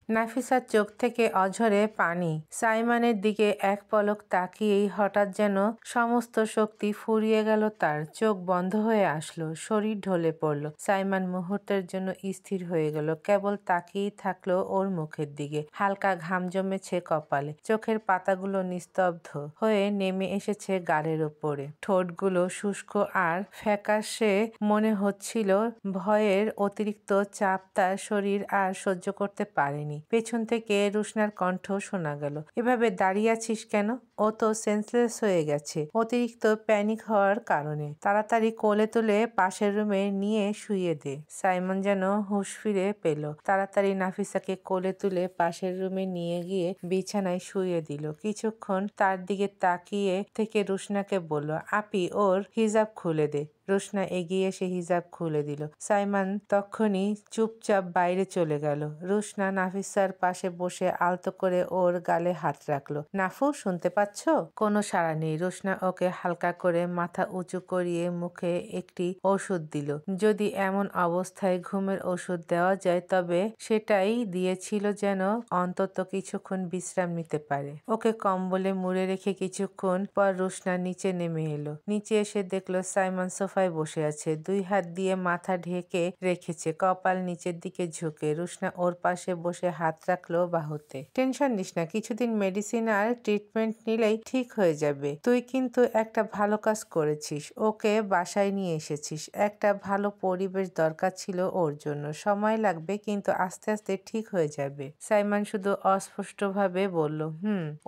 নাফিসার চোখ থেকে অঝরে পানি। সাইমনের দিকে এক পলক তাকিয়েই হঠাৎ যেন সমস্ত শক্তি ফুরিয়ে গেল তার। চোখ বন্ধ হয়ে আসলো, শরীর ঢলে পড়ল। সাইমন মুহূর্তের জন্য স্থির হয়ে গেল, কেবল তাকিয়েই থাকলো ওর মুখের দিকে। হালকা ঘাম জমেছে কপালে, চোখের পাতাগুলো নিস্তব্ধ হয়ে নেমে এসেছে গালের ওপরে। ঠোঁটগুলো শুষ্ক আর ফ্যাকাশে মনে হচ্ছিল। ভয়ের অতিরিক্ত চাপ তার শরীর আর সহ্য করতে পারেনি। পেছন থেকে রুশনার কণ্ঠ শোনা গেল, এভাবে দাঁড়িয়ে আছিস কেন? ও তো সেন্সলেস হয়ে গেছে অতিরিক্ত প্যানিক হওয়ার কারণে। তাড়াতাড়ি কোলে তুলে পাশের রুমে নিয়ে শুইয়ে দে। সাইমন যেন হুঁশ ফিরে পেল, তাড়াতাড়ি নাফিসাকে কোলে তুলে পাশের রুমে নিয়ে গিয়ে বিছানায় শুইয়ে দিল। কিছুক্ষণ তার দিকে তাকিয়ে থেকে রুশনাকে বলল, আপি ওর হিজাব খুলে দে। রুশনা এগিয়ে এসে হিজাব খুলে দিল। সাইমন তখনই চুপচাপ বাইরে চলে গেল। রুশনা নাফিসার পাশে বসে আলতো করে ওর গালে হাত রাখলো। নাফু, শুনতে পাচ্ছ? কোনো সাড়া নেই। রুশনা ওকে হালকা করে মাথা উঁচু করিয়ে মুখে একটি ওষুধ দিল। যদি এমন অবস্থায় ঘুমের ওষুধ দেওয়া যায় তবে সেটাই দিয়েছিল, যেন অন্তত কিছুক্ষণ বিশ্রাম নিতে পারে। ওকে কম্বলে মুড়ে রেখে কিছুক্ষণ পর রুশনা নিচে নেমে এলো। নিচে এসে দেখলো সাইমন সোফায় বসে আছে, দুই হাত দিয়ে মাথা ঢেকে রেখেছে, কপাল নিচের দিকে ঝুঁকে। রুশনা ওর পাশে বসে হাত রাখলো বাহুতে। টেনশন নিস না, কিছুদিন মেডিসিন আর ট্রিটমেন্ট নিলেই ঠিক হয়ে যাবে। তুই কিন্তু একটা ভালো কাজ করেছিস, ওকে বাসায় নিয়ে এসেছিস। একটা ভালো পরিবেশ দরকার ছিল ওর জন্য। সময় লাগবে, কিন্তু আস্তে আস্তে ঠিক হয়ে যাবে। সাইমন শুধু অস্পষ্টভাবে বলল,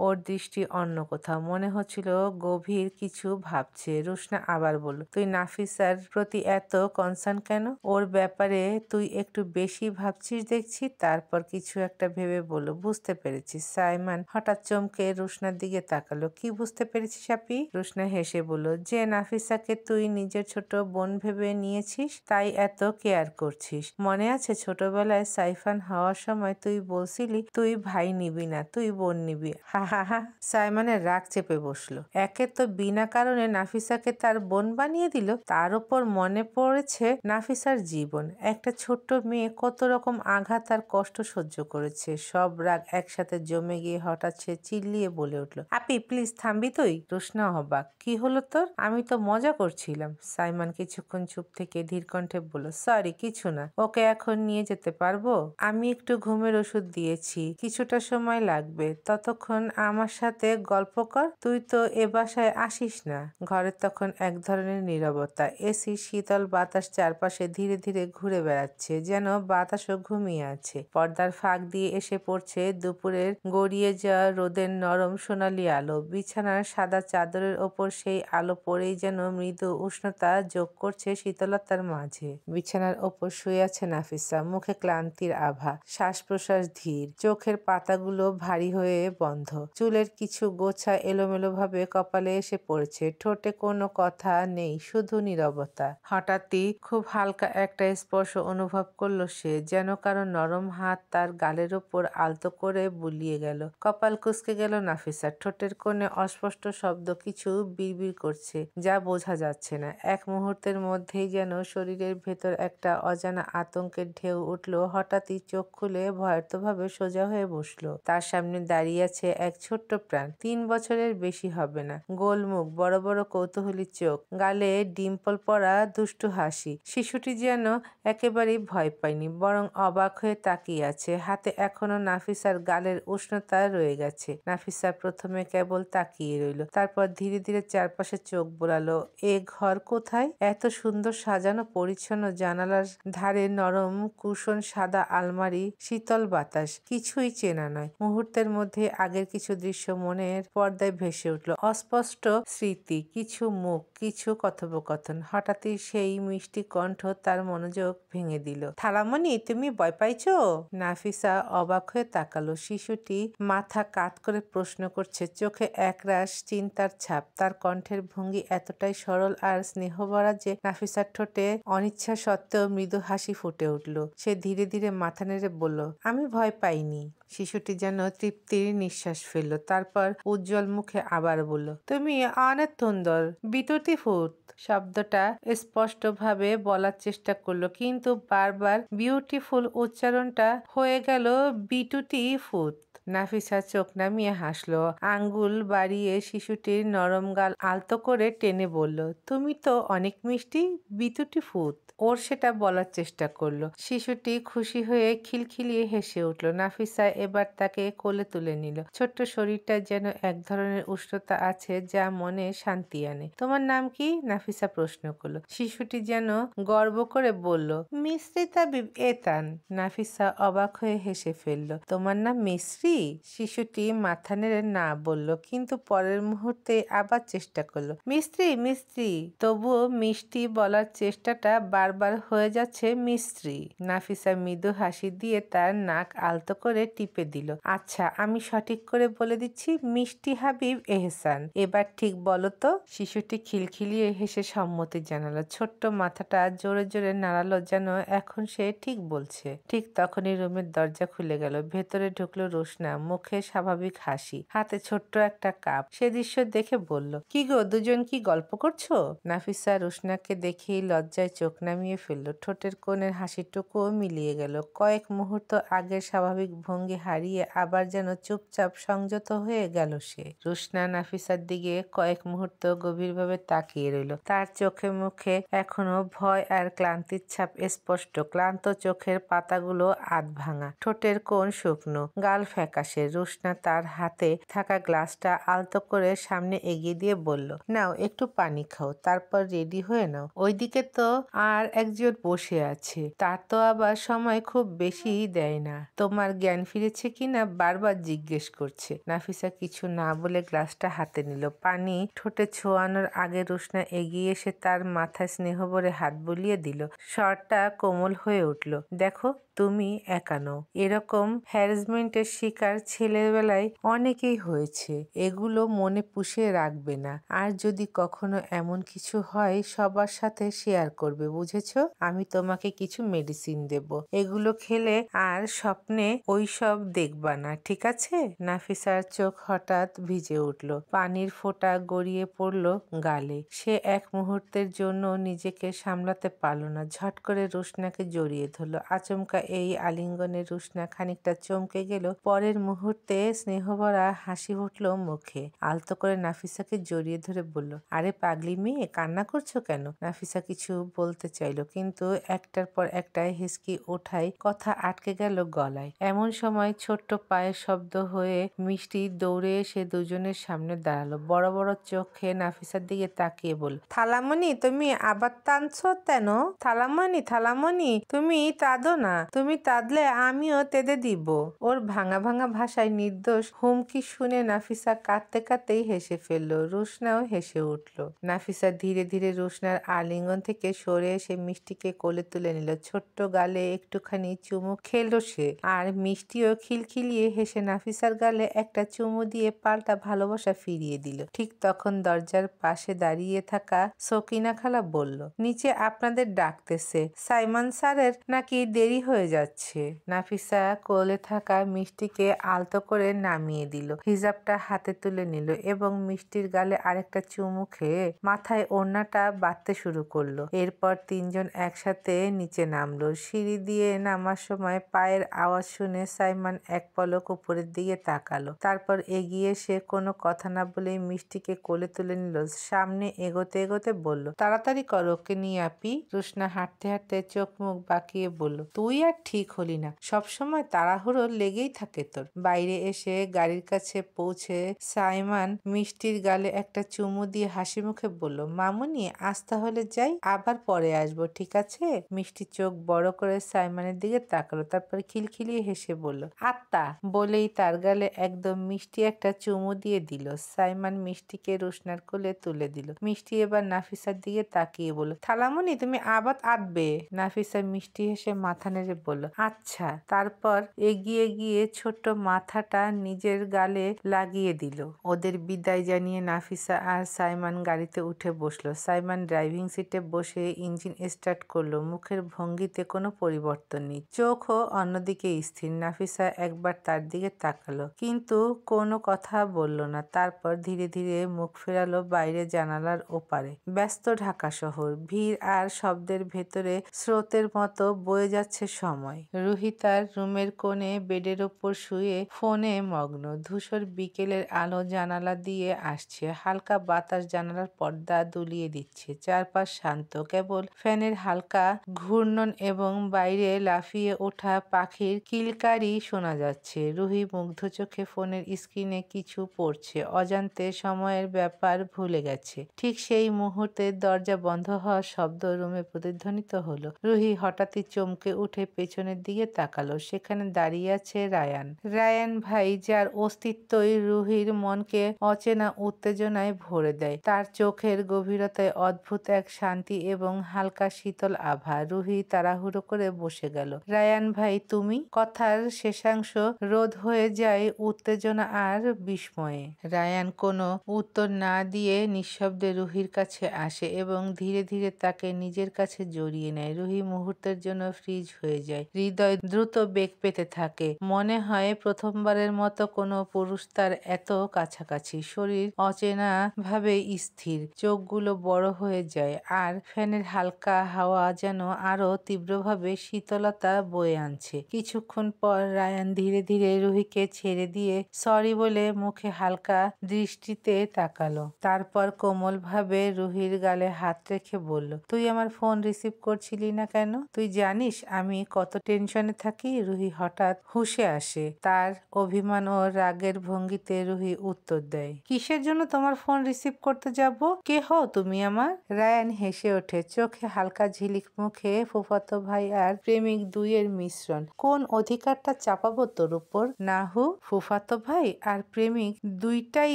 ওর দৃষ্টি অন্য কোথাও, মনে হচ্ছিল গভীর কিছু ভাবছে। রুশনা আবার বলল, তুই নাফিসার প্রতি এত কনসার্ন কেন? ওর ব্যাপারে তুই একটু বেশি ভাবছিস দেখছি। তারপর কিছু একটা ভেবে বলল, বুঝতে পেরেছি। সাইমন হঠাৎ চমকে রুশনার দিকে তাকালো। কি বুঝতে পেরেছিস আপি? রুশনা হেসে বলল, যে নাফিসাকে তুই নিজের ছোট বোন ভেবে নিয়েছিস, তাই এত কেয়ার করছিস। মনে আছে ছোটবেলায় সাইফান হওয়ার সময় তুই বলছিলি তুই ভাই নিবি না, তুই বোন নিবি। হা হা হা। সাইমনের রাগ চেপে বসলো। একে তো বিনা কারণে নাফিসাকে তার বোন বানিয়ে দিল, তার উপর মনে পড়েছে নাফিসার জীবন। একটা ছোট্ট মেয়ে কত রকম আঘাত আর কষ্ট সহ্য করেছে। সব রাগ একসাথে জমে গিয়ে হঠাৎ সে চিল্লিয়ে বলে উঠল, আপি প্লিজ থামবি তুই? রুশনা অবাক, কি হলো তোর? আমি তো মজা করছিলাম। সাইমন কিছুক্ষণ চুপ থেকে ধীর কণ্ঠে বলল, সরি, কিছু না। ওকে এখন নিয়ে যেতে পারবো? আমি একটু ঘুমের ওষুধ দিয়েছি, কিছুটা সময় লাগবে। ততক্ষণ আমার সাথে গল্প কর। তুই তো এ বাসায় আসিস না। ঘরে তখন এক ধরনের নীরবতা। এসি শীতল বাতাস চারপাশে ধীরে ধীরে ঘুরে বেড়াচ্ছে, যেন বাতাসও ঘুমিয়ে আছে। পর্দার ফাঁক দিয়ে এসে পড়ছে দুপুরের গড়িয়ে যাওয়া রোদের নরম সোনালি আলো। বিছানার সাদা চাদরের ওপর সেই আলো পড়েই যেন মৃদু উষ্ণতা যোগ করছে শীতলতার মাঝে। বিছানার ওপর শুয়ে আছে নাফিসা, মুখে ক্লান্তির আভা, শ্বাস প্রশ্বাস ধীর, চোখের পাতাগুলো ভারী হয়ে বন্ধ। চুলের কিছু গোছা এলোমেলো ভাবে কপালে এসে পড়েছে। ঠোঁটে কোনো কথা নেই, শুধু নীরবতা। হঠাৎই খুব হালকা একটা স্পর্শ অনুভব করলো সে, যেন কারো নরম হাত তার গালের ওপর আলতো করে বুলিয়ে গেল। কপাল কুঁচকে গেল নাফিসার। ঠোঁটের কোণে অস্পষ্ট শব্দ কিছু বিড়বিড় করছে, যা বোঝা যাচ্ছে না। এক মুহূর্তের মধ্যেই যেন শরীরের ভেতর একটা অজানা আতঙ্কের ঢেউ উঠল। হঠাৎই চোখ খুলে ভয়ার্তভাবে সোজা হয়ে বসলো। তার সামনে দাঁড়িয়ে আছে এক ছোট্ট প্রাণ, 3 বছরের বেশি হবে না। গোল মুখ, বড় বড় কৌতূহলী চোখ, গালে ডিম্পল পরা দুষ্টু হাসি। শিশুটি যেন একেবারেই ভয় পায়নি, বরং অবাক হয়ে তাকিয়ে আছে। হাতে এখনো নাফিসার গালের উষ্ণতা রয়ে গেছে। নাফিসা প্রথমে কেবল তাকিয়ে রইল, তারপর ধীরে ধীরে চারপাশে চোখ বোলালো। এ ঘর কোথায়? এত সুন্দর সাজানো পরিচ্ছন্ন, জানালার ধারে নরম কুশন, সাদা আলমারি, শীতল বাতাস, কিছুই চেনা নয়। মুহূর্তের মধ্যে আগের কিছু দৃশ্য মনের পর্দায় ভেসে উঠল। অস্পষ্ট স্মৃতি, কিছু মুখ, কিছু কথোপকথন। হঠাৎই সেই মিষ্টি কণ্ঠ তার মনোযোগ ভেঙে দিল। থালামণি, তুমি ভয় পাইছো? নাফিসা অবাক হয়ে তাকালো। শিশুটি মাথা কাত করে প্রশ্ন করছে, চোখে একরাশ চিন্তার ছাপ। তার কণ্ঠের ভঙ্গি এতটাই সরল আর স্নেহভরা যে নাফিসার ঠোঁটে অনিচ্ছা সত্ত্বেও মৃদু হাসি ফুটে উঠল। সে ধীরে ধীরে মাথা নেড়ে বলল, আমি ভয় পাইনি। শিশুটি যেন তৃপ্তির নিঃশ্বাস ফেলল, তারপর উজ্জ্বল মুখে আবার বলল, তুমি অনেক সুন্দর, বিউটিফুল। শব্দটা স্পষ্টভাবে বলার চেষ্টা করলো, কিন্তু বারবার বিউটিফুল উচ্চারণটা হয়ে গেল বিটুটিফুল। নাফিসা চোখ নামিয়ে হাসলো, আঙ্গুল বাড়িয়ে শিশুটির নরম গাল আলতো করে টেনে বলল, তুমি তো অনেক মিষ্টি, বিউটিফুল। ওর সেটা বলার চেষ্টা করলো। শিশুটি খুশি হয়ে খিলখিলিয়ে হেসে উঠল। নাফিসা এবার তাকে কোলে তুলে নিল। ছোট্ট শরীরটা যেন এক ধরনের উষ্ণতা আছে যা মনে শান্তি আনে। তোমার নাম কি? নাফিসা প্রশ্ন করলো। শিশুটি যেন গর্ব করে বলল, মিশ্রি তাবিব এতান। নাফিসা অবাক হয়ে হেসে ফেলল। তোমার নাম মিশ্রি? শিশুটি মাথা নেড়ে না বলল, কিন্তু পরের মুহূর্তে আবার চেষ্টা করলো, মিস্ত্রি মিস্ত্রি। তবুও মিষ্টি বলার চেষ্টাটা বারবার হয়ে যাচ্ছে মিস্ত্রি। নাফিসা মৃদু হাসি দিয়ে তার নাক আলতো করে টিপে দিল। আচ্ছা, আমি সঠিক করে বলে দিচ্ছি, মিষ্টি হাবিব এহসান। এবার ঠিক বলো তো। শিশুটি খিলখিলিয়ে হেসে সম্মতি জানালো। ছোট্ট মাথাটা জোরে জোরে নাড়ালো, যেন এখন সে ঠিক বলছে। ঠিক তখনই রুমের দরজা খুলে গেল। ভেতরে ঢুকলো রোশনা, মুখে স্বাভাবিক হাসি, হাতে ছোট্ট একটা কাপ। সে দৃশ্য দেখে বলল, কি গো, দুজন কি গল্প করছো? নাফিসা রোশনাকে দেখেই লজ্জায় চোখ নামিয়ে ফেলল। ঠোঁটের কোণের হাসিটুকুও মিলিয়ে গেল। কয়েক মুহূর্ত আগের স্বাভাবিক ভঙ্গি হারিয়ে আবার যেন চুপচাপ সংযত হয়ে গেল সে। রোশনা নাফিসার দিকে কয়েক মুহূর্ত গভীরভাবে তাকিয়ে রইল। তার চোখে মুখে এখনো ভয় আর ক্লান্তির ছাপ স্পষ্ট। ক্লান্ত চোখের পাতাগুলো আধ ভাঙা, ঠোঁটের কোণ শুকনো, গাল ফ্যাকাশে। রোশনা তার হাতে থাকা গ্লাসটা আলতো করে সামনে এগিয়ে দিয়ে বলল, নাও একটু পানি খাও, তারপর রেডি হয়ে নাও। ওইদিকে তো আর একজন বসে আছে, তার তো আবার সময় খুব বেশি দেয় না। তোমার জ্ঞান ফিরেছে কিনা বারবার জিজ্ঞেস করছে। নাফিসা কিছু না বলে গ্লাসটা হাতে নিল। পানি ঠোঁটে ছোঁয়ানোর আগে রোশনা এগিয়ে এসে তার মাথায় স্নেহভরে হাত বুলিয়ে দিল। স্বরটা কোমল হয়ে উঠল, দেখো তুমি একা নও। এরকম হ্যারাসমেন্টের শিকার ছেলেবেলায় অনেকেই হয়েছে। এগুলো মনে পুষে রাখবে না, আর যদি কখনো এমন কিছু হয় সবার সাথে শেয়ার করবে, বুঝেছ? আমি তোমাকে কিছু মেডিসিন দেব, এগুলো খেলে আর স্বপ্নে ওইসব দেখবা না, ঠিক আছে? নাফিসার চোখ হঠাৎ ভিজে উঠল, পানির ফোঁটা গড়িয়ে পড়ল গালে। সে এক মুহূর্তের জন্য নিজেকে সামলাতে পারল না, ঝট করে রোশনাকে জড়িয়ে ধরল। আচমকা এই আলিঙ্গনে রোশনা খানিকটা চমকে গেল। পরের মুহূর্তে স্নেহভরা হাসি উঠল মুখে। আলতো করে নাফিসাকে জড়িয়ে ধরে বলল, আরে পাগলি মেয়ে, কান্না করছো কেন? নাফিসা কিছু বলতে চাইল, কিন্তু একটার পর একটা হিসকি ওঠায় কথা আটকে গেল গলায়। এমন সময় ছোট্ট পায়ের শব্দ হয়ে মিষ্টি দৌড়ে এসে দুজনের সামনে দাঁড়ালো। বড় বড় চোখে নাফিসার দিকে তাকিয়ে বলল, থালামণি, তুমি আবার টানছো কেন? থালামণি, থালামণি, তুমি কাঁদো না, তুমি কাঁদলে আমিও তেঁদে দিব। ওর ভাঙা ভাঙা ভাষায় নির্দোষ হুমকি শুনে নাফিসা কাঁদতে কাঁদতেই হেসে ফেলল। রোশনাও হেসে উঠল। নাফিসা ধীরে ধীরে রোশনার আলিঙ্গন থেকে সরে এসে মিষ্টিকে কোলে তুলে নিল। ছোট্ট গালে একটুখানি চুমু খেলো সে, আর মিষ্টিও খিলখিলিয়ে হেসে নাফিসার গালে একটা চুমু দিয়ে পাল্টা ভালোবাসা ফিরিয়ে দিল। ঠিক তখন দরজার পাশে দাঁড়িয়ে থাকা সকিনা খালা বলল, নিচে আপনাদের ডাকতেছে, সাইমন স্যারের নাকি দেরি হয়ে যাচ্ছে। নাফিসা কোলে থাকা মিষ্টিকে আলতো করে নামিয়ে দিল, হিজাবটা হাতে তুলে নিল এবং মিষ্টির গালে আরেকটা চুমু খেয়ে মাথায় ওড়নাটা বাঁধতে শুরু করলো। এরপর তিনজন একসাথে নিচে নামলো। সিঁড়ি দিয়ে নামার সময় পায়ের আওয়াজ শুনে সাইমন এক পলক উপরের দিকে তাকালো, তারপর এগিয়ে এসে কোনো কথা না বলেই মিষ্টিকে কোলে তুলে নিল। সামনে এগোতে এগোতে বলল, তাড়াতাড়ি করো, ওকে নিয়ে আপি। রোশনা হাঁটতে হাঁটতে চোখ মুখ বাঁকিয়ে বলল, তুই আর ঠিক হলি না, সবসময় তাড়াহুড়ো লেগেই থাকে তোর। বাইরে এসে গাড়ির কাছে পৌঁছে সাইমন মিষ্টির গালে একটা চুমু দিয়ে হাসি মুখে বলল, মামুনি, আজ তাহলে যাই, আবার পরে আসবো, ঠিক আছে? মিষ্টি চোখ বড় করে সাইমনের দিকে তাকালো, তারপর খিলখিলিয়ে হেসে বলল, আত্মা, বলেই তার গালে একদম মিষ্টি একটা চুমু দিয়ে দিল। সাইমন মিষ্টিকে রোশনার কোলে তুলে দিল। মিষ্টি এবার নাফিসার দিকে তাকিয়ে বলল, থালামণি, তুমি আবার আঁটবে? নাফিসা মিষ্টি হেসে মাথা নেড়ে বলল, আচ্ছা। তারপর এগিয়ে গিয়ে ছোট্ট মাথাটা নিজের গালে লাগিয়ে দিল। ওদের বিদায় জানিয়ে নাফিসা আর সাইমান গাড়িতে উঠে বসলো। সাইমান ড্রাইভিং সিটে বসে ইঞ্জিন স্টার্ট করলো। মুখের ভঙ্গিতে কোনো পরিবর্তন নেই, চোখও অন্যদিকে স্থির। নাফিসা একবার তার দিকে তাকালো, কিন্তু কোনো কথা বলল না। তারপর ধীরে ধীরে মুখ ফেরালো বাইরে জানালার ওপারে। ব্যস্ত ঢাকা শহর, ভিড় আর শব্দের ভেতরে স্রোতের মতো বয়ে যাচ্ছে সময়। রুহি তার রুমের কোণে বেডের ওপর শুয়ে ফোনে মগ্ন। ধূসর বিকেলের আলো জানালা দিয়ে আসছে, হালকা বাতাস জানালার পর্দা দুলিয়ে দিচ্ছে। চারপাশ শান্ত, কেবল ফ্যানের হালকা ঘূর্ণন এবং বাইরে লাফিয়ে ওঠা পাখির কিলকারি শোনা যাচ্ছে। রুহি মুগ্ধ চোখে ফোনের স্ক্রিনে কিছু পড়ছে, অজান্তে সময়ের ব্যাপার ভুলে গেছে। ঠিক সেই মুহূর্তে দরজা বন্ধ হওয়ার শব্দ রুমে প্রতিধ্বনিত হলো। রুহি হঠাৎই চমকে উঠে পেছনের দিকে তাকালো। সেখানে দাঁড়িয়ে আছে রায়ান। রায়ান ভাই, যার অস্তিত্বই রুহির মনকে অচেনা উত্তেজনায় ভরে দেয়। তার চোখের গভীরতায় অদ্ভুত এক শান্তি এবং হালকা শীতল আভা। রুহি তাড়াহুড়ো করে বসে গেল। রায়ান ভাই, তুমি? কথার শেষাংশ রোধ হয়ে যায় উত্তেজনা আর বিস্ময়ে। রায়ান কোনো উত্তর না দিয়ে নিঃশব্দে রুহির কাছে আসে এবং ধীরে ধীরে তাকে নিজের কাছে জড়িয়ে নেয়। রুহি মুহূর্তের জন্য ফ্রিজ হয়ে যায়। হৃদয় দ্রুত বেগ পেতে থাকে। মনে হয় প্রথমবারের মতো কোনো পুরুষ তার এত কাছাকাছি। শরীর অচেনা ভাবে স্থির, চোখগুলো বড় হয়ে যায়, আর ফ্যানের হালকা হাওয়া যেন আরো তীব্রভাবে শীতলতা বয়ে আনছে। কিছুক্ষণ পর রায়ান ধীরে ধীরে রুহিকে ছেড়ে দিয়ে সরি বলে মুখে হালকা দৃষ্টিতে তাকালো। তারপর কোমলভাবে রুহির গালে হাত রেখে বলল, তুই আমার ফোন রিসিভ করছিলি না কেন? তুই জানিস আমি কত টেনশনে থাকি? রুহি হঠাৎ হুঁশে আসে। তার অভিমান ও রাগের ভঙ্গিতে রুহি উত্তর দেয়, কিসের জন্য তোমার ফোন রিসিভ করতে যাব? কে হও তুমি আমার? রায়ান হেসে ওঠে, চোখে হালকা ঝিলিক, মুখে ফুফাতো ভাই আর প্রেমিক দুইয়ের মিশ্রণ। কোন অধিকারটা চাপাবো তোর উপর? নাহু, ফুফাতো ভাই আর প্রেমিক দুইটাই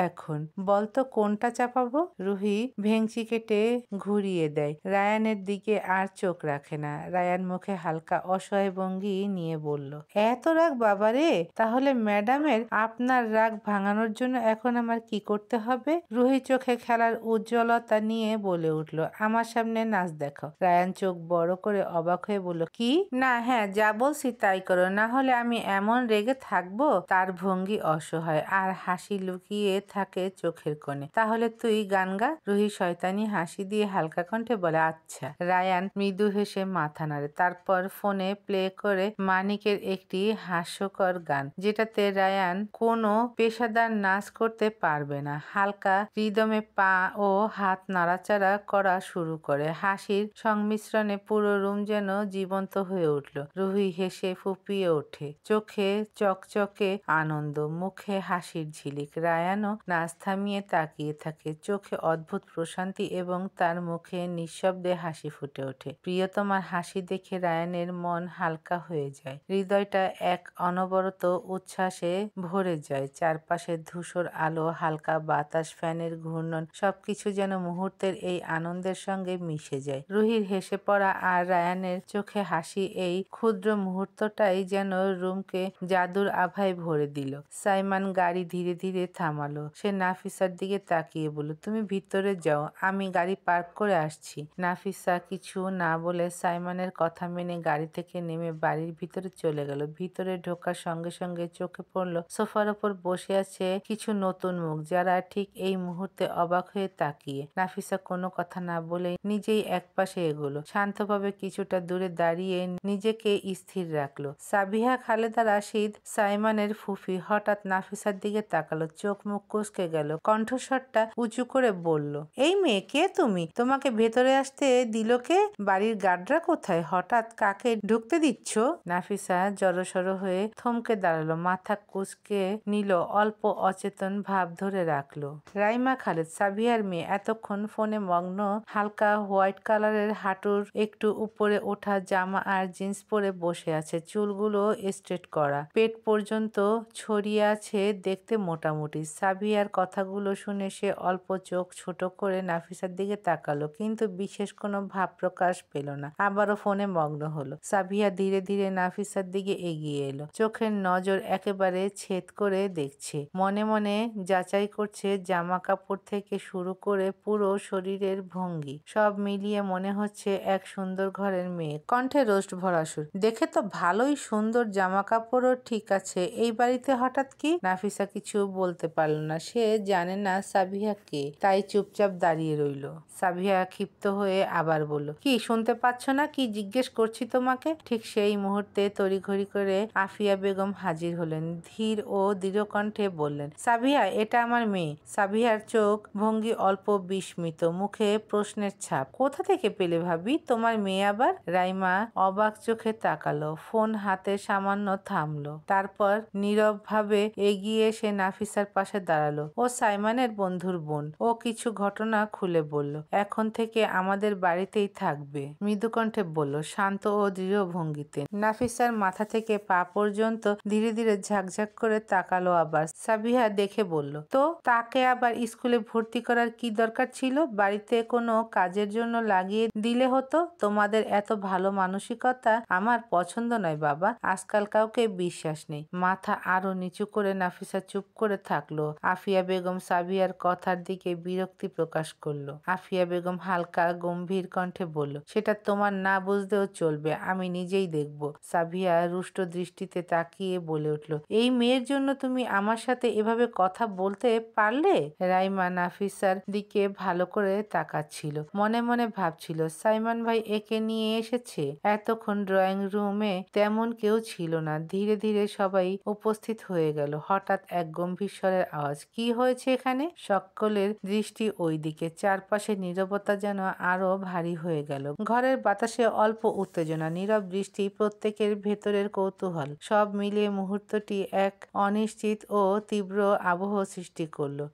এখন। বলতো কোনটা চাপাবো? রুহি ভেংচি কেটে ঘুরিয়ে দেয়। রায়ানের দিকে আর চোখ রাখে না। রায়ান মুখে হালকা অসহায় ভঙ্গি নিয়ে বলল, এত রাগ বাবারে? তাহলে ম্যাডামের আপনার রাগ ভাঙানোর জন্য এখন আমার কি করতে হবে? রুহি চোখে খেলার উজ্জ্বলতা নিয়ে বলে উঠল, আমার সামনে নাচ দেখো। রায়ান চোখ বড় করে অবাক হয়ে বলল, কি? না, হ্যাঁ, যা বলছি তাই করো, না হলে আমি এমন রেগে থাকবো। তার ভঙ্গি অসহায় আর হাসি লুকিয়ে থাকে চোখের কোণে। তাহলে তুই গান গা। রুহি শয়তানি হাসি দিয়ে হালকা কণ্ঠে বলে, আচ্ছা। রায়ান মৃদু হেসে মাথা নাড়ে। তারপর ফোনে প্লে করে মানিকের একটি হাস্যকর গান, যেটাতে রায়ান কোনো পেশাদার নাচ করতে পারবে না। হালকা রিদমে পা ও হাত নাড়াচাড়া করা শুরু করে। হাসির সংমিশ্রণে পুরো রুম যেন জীবন্ত হয়ে উঠল। রুহি হেসে ফুঁপিয়ে ওঠে, চোখে চকচকে আনন্দ, মুখে হাসির ঝিলিক। রায়ানও নাচ থামিয়ে তাকিয়ে থাকে, চোখে অদ্ভুত প্রশান্তি এবং তার মুখে নিঃশব্দে হাসি ফুটে ওঠে। প্রিয়তমার হাসি দেখে রায়ানের মন হালকা হয়ে যায়। হৃদয়টা এক অনবরত উচ্ছ্বাসে ভরে যায়। চারপাশে ধূসর আলো, হালকা বাতাস, ফ্যানের ঘূর্ণন, সবকিছু যেন মুহূর্তের এই আনন্দের সঙ্গে মিশে যায়। রুহির হেসে পড়া আর রায়ানের চোখে হাসি, এই ক্ষুদ্র মুহূর্তটাই যেন রুমকে জাদুর আভায় ভরে দিল। সাইমান গাড়ি ধীরে ধীরে থামালো। সে নাফিসার দিকে তাকিয়ে বলল, তুমি ভিতরে যাও, আমি গাড়ি পার্ক করে আসছি। নাফিসা কিছু না বলে সাইমানের কথা মেনে গাড়ি থেকে নেমে বাড়ির ভিতরে চলে গেল। ভিতরে ঢোকার সঙ্গে সঙ্গে চোখে পড়ল সোফার ওপর বসে আছে কিছু নতুন মুখ, যারা ঠিক এই মুহূর্তে অবাক হয়ে তাকিয়ে। নাফিসা কোনো কথা না বলে নিজেই একপাশে এগোলো। শান্তভাবে কিছুটা দূরে দাঁড়িয়ে নিজেকে স্থির রাখলো। সাবিহা খালেদা রাশিদ, সাইমানের ফুফি, হঠাৎ নাফিসার দিকে তাকালো। চোখ মুখ কুঁচকে গেল। কণ্ঠস্বরটা উঁচু করে বলল, এই মেয়ে, কে তুমি? তোমাকে ভেতরে আসতে দিল কে? বাড়ির গার্ডরা কোথায়? হঠাৎ কাকে ঢুকতে দিচ্ছ? নাফিসা জড়সড় হয়ে থমকে দাঁড়ালো, মাথা কুঁচকে নিল, অল্প অচেতন ভাব ধরে রাখলো। রাইমা খালেদ, সাবিহার মেয়ে, এতক্ষণ ফোনে মগ্ন। হালকা হোয়াইট কালারের হাঁটুর একটু উপরে ওঠা জামা আর জিন্স পরে বসে আছে, চুলগুলো স্ট্রেট করা, পেট পর্যন্ত ছড়িয়ে আছে, দেখতে মোটামুটি। সাবিহার কথাগুলো শুনে সে অল্প চোখ ছোট করে নাফিসার দিকে তাকালো, কিন্তু বিশেষ কোনো ভাব প্রকাশ পেল না। আবারও ফোনে মগ্ন হলো। সাবিহা ধীরে ধীরে নাফিসার দিকে এগিয়ে এলো, চোখের নজর একেবারে ছেদ করে দেখছে। মনে মনে যাচাই করছে জামা কাপড় থেকে শুরু করে পুরো শরীরের ভঙ্গি সব মিলিয়ে মনে হচ্ছে এক সুন্দর ঘরের মেয়ে। কণ্ঠে রোস্ট ভরা সুর। দেখে তো ভালোই সুন্দর, জামা কাপড়ও ঠিক আছে, এই বাড়িতে হঠাৎ কি? নাফিসা কিছু বলতে পারল না। সে জানে না সাবিহা কে, তাই চুপচাপ দাঁড়িয়ে রইল। সাবিহা ক্ষিপ্ত হয়ে আবার বলল, কি শুনতে পাচ্ছ না? কি জিজ্ঞেস করছি তোমাকে? ঠিক সেই মুহূর্তে তড়িঘড়ি করে আফিয়া বেগম হাজির হলেন। ধীর ও দৃঢ় কণ্ঠে বললেন, সাবিহা, এটা আমার মেয়ে। সাবিহার চোখ ভঙ্গি অল্প বিস্মিত, মুখে প্রশ্নের ছাপ। কোথা থেকে পেলে ভাবি তোমার মেয়ে আবার? রাইমা অবাক চোখে তাকালো, ফোন হাতে সামান্য থামলো, তারপর নীরবভাবে এগিয়ে এসে নাফিসার পাশে দাঁড়ালো। ও সাইমনের বন্ধুর বোন। ও কিছু ঘটনা খুলে বলল। এখন থেকে আমাদের বাড়িতেই থাকবে, মৃদু কণ্ঠে বলল, শান্ত ও দৃঢ় ভঙ্গিতে। নাফিসার মাথা থেকে পা পর্যন্ত ধীরে ধীরে ঝাঁকঝাঁক করে তাকালো আবার। সাবিহা দেখে বলল, তো তাকে আবার স্কুলে ভর্তি করার কি দরকার ছিল? বাড়িতে কোনো কাজের জন্য লাগিয়ে দিলে হতো। তোমাদের এত ভালো মানসিকতা আমার পছন্দ নয় বাবা। আজকাল কাউকে বিশ্বাস নেই। মাথা আরো নিচু করে নাফিসা চুপ করে থাকলো। আফিয়া বেগম সাবিহার কথার দিকে বিরক্তি প্রকাশ করলো। আফিয়া বেগম হালকা গম্ভীর কণ্ঠে বলল, সেটা তোমার না বুঝলেও চলবে, আমি নিজেই দেখব। সাবিহা রুষ্ট দৃষ্টিতে তাকিয়ে বলে উঠল, এই মেয়ের জন্য তুমি আমার সাথে এভাবে কথা বলতে পারলে? রাইমা নাফিসার দিকে ভালো করে তাকাচ্ছিল, মনে মনে ভাবছিল, সাইমন ভাই একে নিয়ে এসেছে। এতক্ষণ ড্রয়িং রুমে তেমন কেউ ছিল না। ধীরে ধীরে সবাই উপস্থিত হয়ে গেল। হঠাৎ এক গম্ভীর স্বরের আওয়াজ, কি হয়েছে এখানে? সকলের দৃষ্টি ওই দিকে। চারপাশে নীরবতা যেন আরো ভারী হয়ে গেল। ঘরের বাতাসে অল্প উত্তেজনা, নীরব দৃষ্টি, প্রত্যেকের ভেতরের কৌতূহল, সব মিলিয়ে মুহূর্তটি এক অনিশ্চিত ও তীব্র আবহ সৃষ্টি করলো।